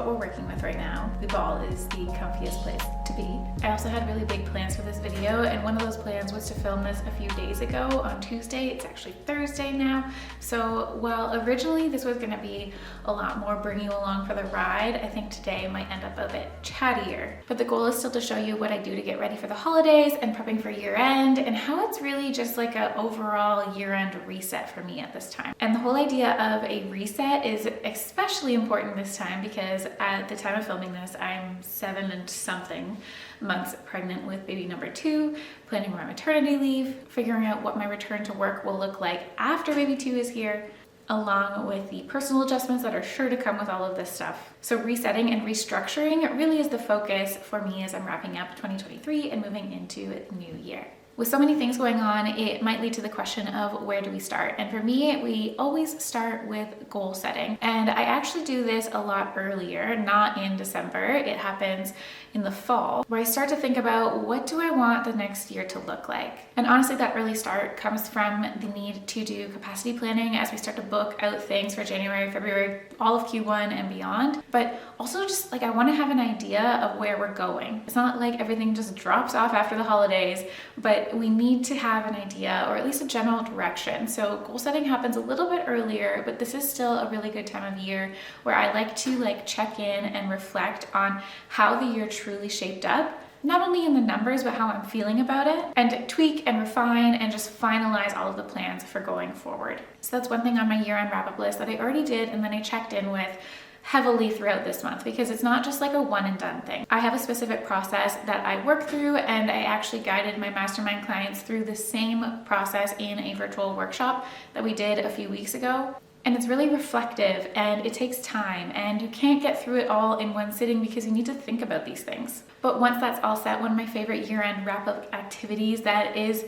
what we're working with right now. The ball is the comfiest place to be. I also had really big plans for this video, and one of those plans was to film this a few days ago on Tuesday. It's actually Thursday now. So while originally this was gonna be a lot more bring you along for the ride, I think today might end up a bit chattier. But the goal is still to show you what I do to get ready for the holidays and prepping for year end, and how it's really just like an overall year-end reset for me at this time. And the whole idea of a reset is especially important this time because at the time of filming this, I'm 7 and something months pregnant with baby number 2, planning my maternity leave, figuring out what my return to work will look like after baby 2 is here, along with the personal adjustments that are sure to come with all of this stuff. So resetting and restructuring really is the focus for me as I'm wrapping up 2023 and moving into the new year. With so many things going on, it might lead to the question of where do we start? And for me, we always start with goal setting. And I actually do this a lot earlier, not in December. It happens in the fall, where I start to think about what do I want the next year to look like? And honestly, that early start comes from the need to do capacity planning as we start to book out things for January, February, all of Q1 and beyond. But also just like I want to have an idea of where we're going. It's not like everything just drops off after the holidays, but we need to have an idea or at least a general direction. So goal setting happens a little bit earlier, but this is still a really good time of year where I like to check in and reflect on how the year truly shaped up, not only in the numbers, but how I'm feeling about it, and tweak and refine and just finalize all of the plans for going forward. So that's one thing on my year-end wrap-up list that I already did and then I checked in with heavily throughout this month, because it's not just like a one and done thing. I have a specific process that I work through, and I actually guided my mastermind clients through the same process in a virtual workshop that we did a few weeks ago. And it's really reflective and it takes time, and you can't get through it all in one sitting because you need to think about these things. But once that's all set, one of my favorite year-end wrap-up activities that is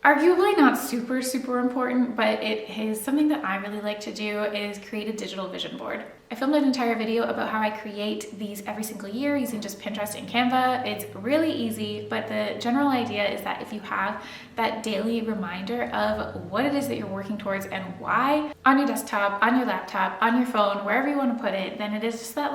arguably not super important, but it is something that I really like to do, is create a digital vision board. I filmed an entire video about how I create these every single year using just Pinterest and Canva. It's really easy, but the general idea is that if you have that daily reminder of what it is that you're working towards and why on your desktop, on your laptop, on your phone, wherever you want to put it, then it is just that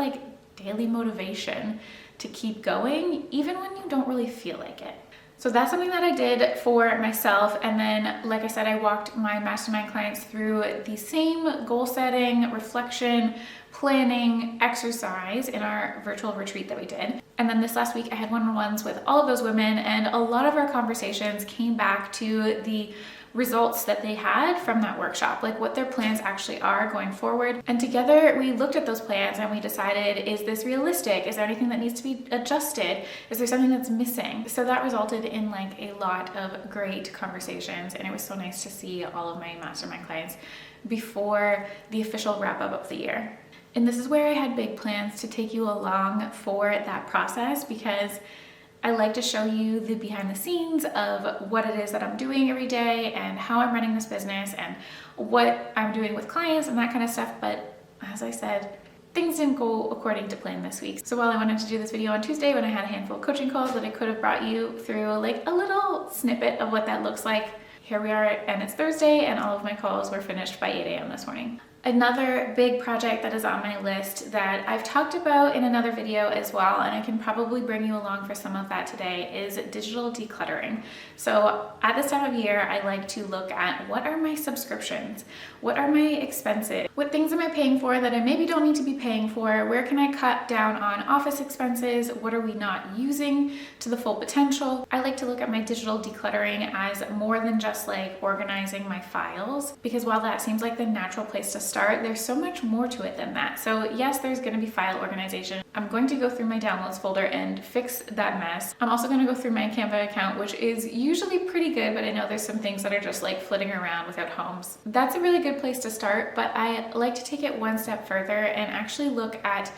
daily motivation to keep going even when you don't really feel like it. So that's something that I did for myself. And then, like I said, I walked my mastermind clients through the same goal setting, reflection, planning exercise in our virtual retreat that we did. And then this last week I had one-on-ones with all of those women, and a lot of our conversations came back to the results that they had from that workshop, like what their plans actually are going forward. And together we looked at those plans and we decided, is this realistic? Is there anything that needs to be adjusted? Is there something that's missing? So that resulted in a lot of great conversations, and it was so nice to see all of my mastermind clients before the official wrap up of the year. And this is where I had big plans to take you along for that process, because I like to show you the behind the scenes of what it is that I'm doing every day and how I'm running this business and what I'm doing with clients and that kind of stuff. But as I said, things didn't go according to plan this week. So while I wanted to do this video on Tuesday when I had a handful of coaching calls that I could have brought you through a little snippet of what that looks like, here we are and it's Thursday and all of my calls were finished by 8 a.m. this morning. Another big project that is on my list that I've talked about in another video as well, and I can probably bring you along for some of that today, is digital decluttering. So at this time of year, I like to look at what are my subscriptions? What are my expenses? What things am I paying for that I maybe don't need to be paying for? Where can I cut down on office expenses? What are we not using to the full potential? I like to look at my digital decluttering as more than just organizing my files, because while that seems like the natural place to start, there's so much more to it than that. So yes, there's going to be file organization. I'm going to go through my downloads folder and fix that mess. I'm also going to go through my Canva account, which is usually pretty good, but I know there's some things that are just flitting around without homes. That's a really good place to start, but I like to take it one step further and actually look at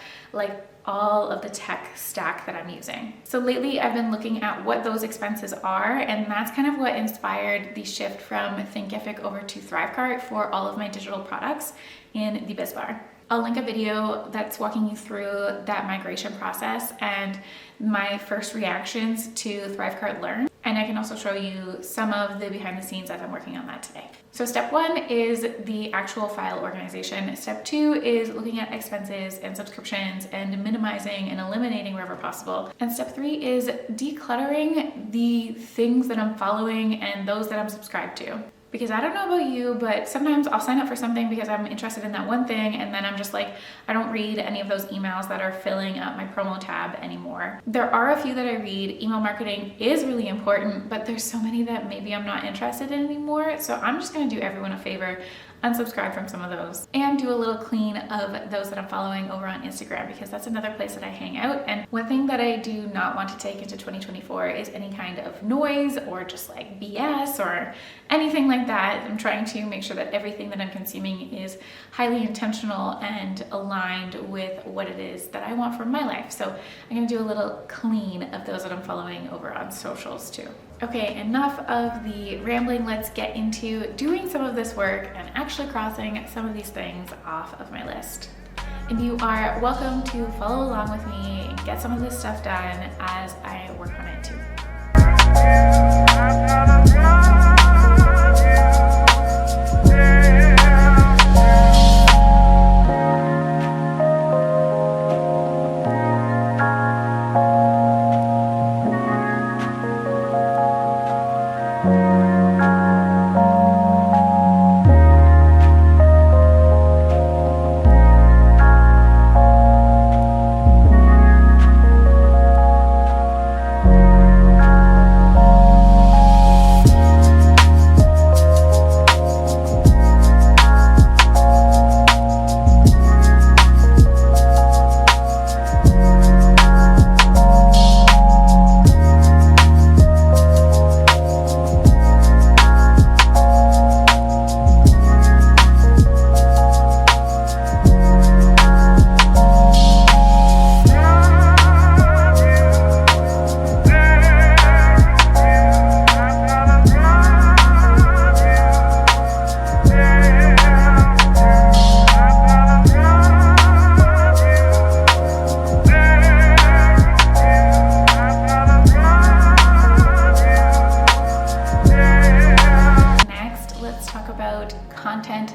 all of the tech stack that I'm using. So lately I've been looking at what those expenses are, and that's kind of what inspired the shift from Thinkific over to Thrivecart for all of my digital products in the biz bar. I'll link a video that's walking you through that migration process and my first reactions to Thrivecart Learn. And I can also show you some of the behind the scenes as I'm working on that today. So step 1 is the actual file organization. Step 2 is looking at expenses and subscriptions and minimizing and eliminating wherever possible. And step 3 is decluttering the things that I'm following and those that I'm subscribed to. Because I don't know about you, but sometimes I'll sign up for something because I'm interested in that one thing, and then I'm just like, I don't read any of those emails that are filling up my promo tab anymore. There are a few that I read. Email marketing is really important, but there's so many that maybe I'm not interested in anymore. So I'm just gonna do everyone a favor, unsubscribe from some of those, and do a little clean of those that I'm following over on Instagram, because that's another place that I hang out. And one thing that I do not want to take into 2024 is any kind of noise or just like BS or anything like that. I'm trying to make sure that everything that I'm consuming is highly intentional and aligned with what it is that I want from my life. So I'm gonna do a little clean of those that I'm following over on socials too. Okay, enough of the rambling. Let's get into doing some of this work and actually crossing some of these things off of my list. And you are welcome to follow along with me and get some of this stuff done as I work on it too.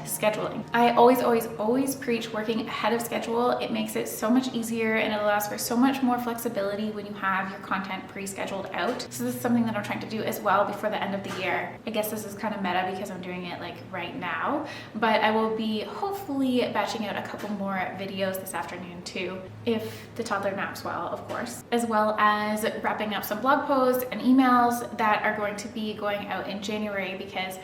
Scheduling. I always preach working ahead of schedule. It makes it so much easier and it allows for so much more flexibility when you have your content pre-scheduled out. So this is something that I'm trying to do as well before the end of the year. I guess this is kind of meta because I'm doing it like right now, but I will be hopefully batching out a couple more videos this afternoon too, if the toddler naps well, of course, as well as wrapping up some blog posts and emails that are going to be going out in January, because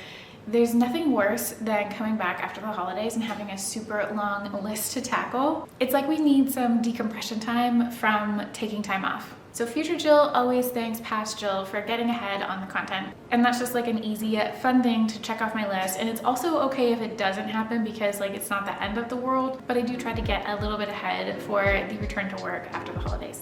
there's nothing worse than coming back after the holidays and having a super long list to tackle. It's like we need some decompression time from taking time off. So future Jill always thanks past Jill for getting ahead on the content. And that's just like an easy, fun thing to check off my list. And it's also okay if it doesn't happen, because like it's not the end of the world, but I do try to get a little bit ahead for the return to work after the holidays.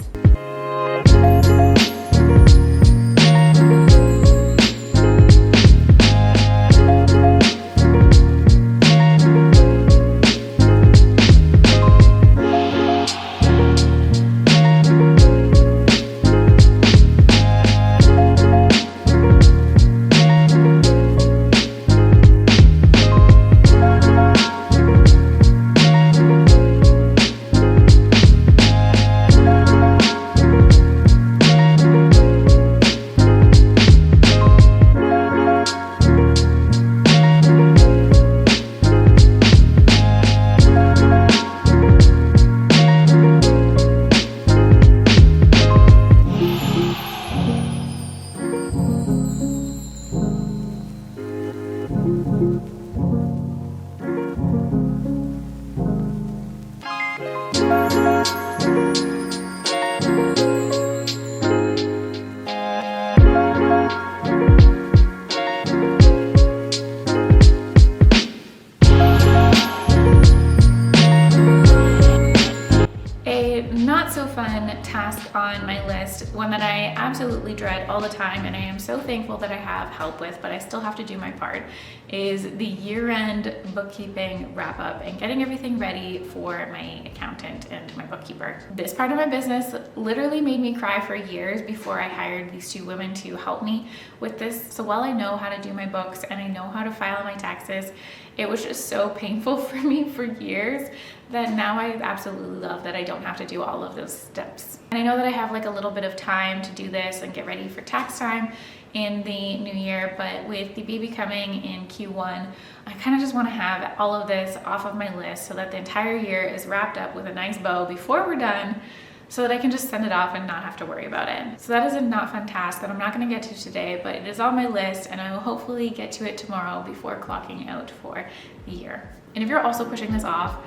not so fun task on my list, one that I absolutely dread all the time and I am so thankful that I have help with, but I still have to do my part, is the year-end bookkeeping wrap-up and getting everything ready for my accountant and my bookkeeper. This part of my business literally made me cry for years before I hired these two women to help me with this. So while I know how to do my books and I know how to file my taxes, it was just so painful for me for years that now I absolutely love that I don't have to do all of those steps. And I know that I have like a little bit of time to do this and get ready for tax time in the new year, but with the baby coming in Q1, I kind of just want to have all of this off of my list so that the entire year is wrapped up with a nice bow before we're done, so that I can just send it off and not have to worry about it. So that is a not fun task that I'm not going to get to today, but it is on my list and I will hopefully get to it tomorrow before clocking out for the year. And if you're also pushing this off,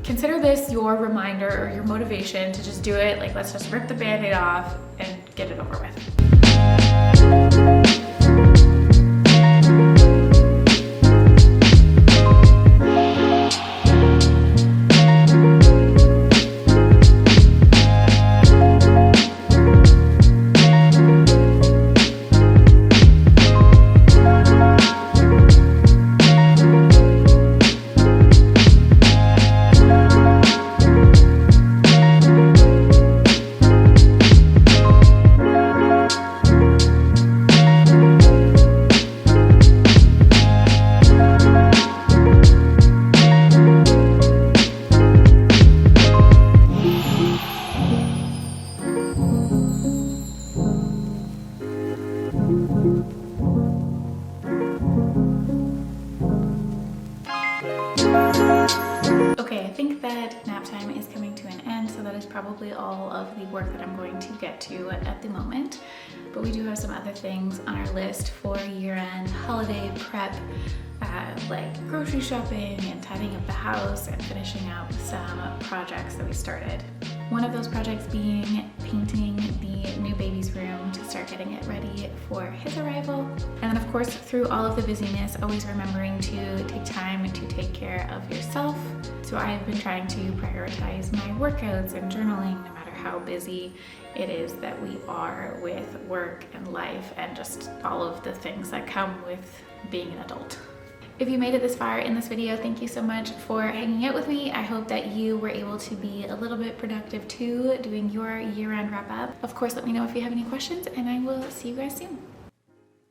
consider this your reminder or your motivation to just do it. Like, let's just rip the Band-Aid off and get it over with. Okay, I think that nap time is coming to an end, so that is probably all of the work that I'm going to get to at the moment. But we do have some other things on our list for year-end holiday prep, like grocery shopping and tidying up the house and finishing out some projects that we started. One of those projects being painting the new baby's room to start getting it ready for his arrival. And then of course, through all of the busyness, always remembering to take time to take care of yourself. So I've been trying to prioritize my workouts and journaling, no matter how busy it is that we are with work and life and just all of the things that come with being an adult. If you made it this far in this video, thank you so much for hanging out with me. I hope that you were able to be a little bit productive too, doing your year-end wrap up. Of course, let me know if you have any questions and I will see you guys soon.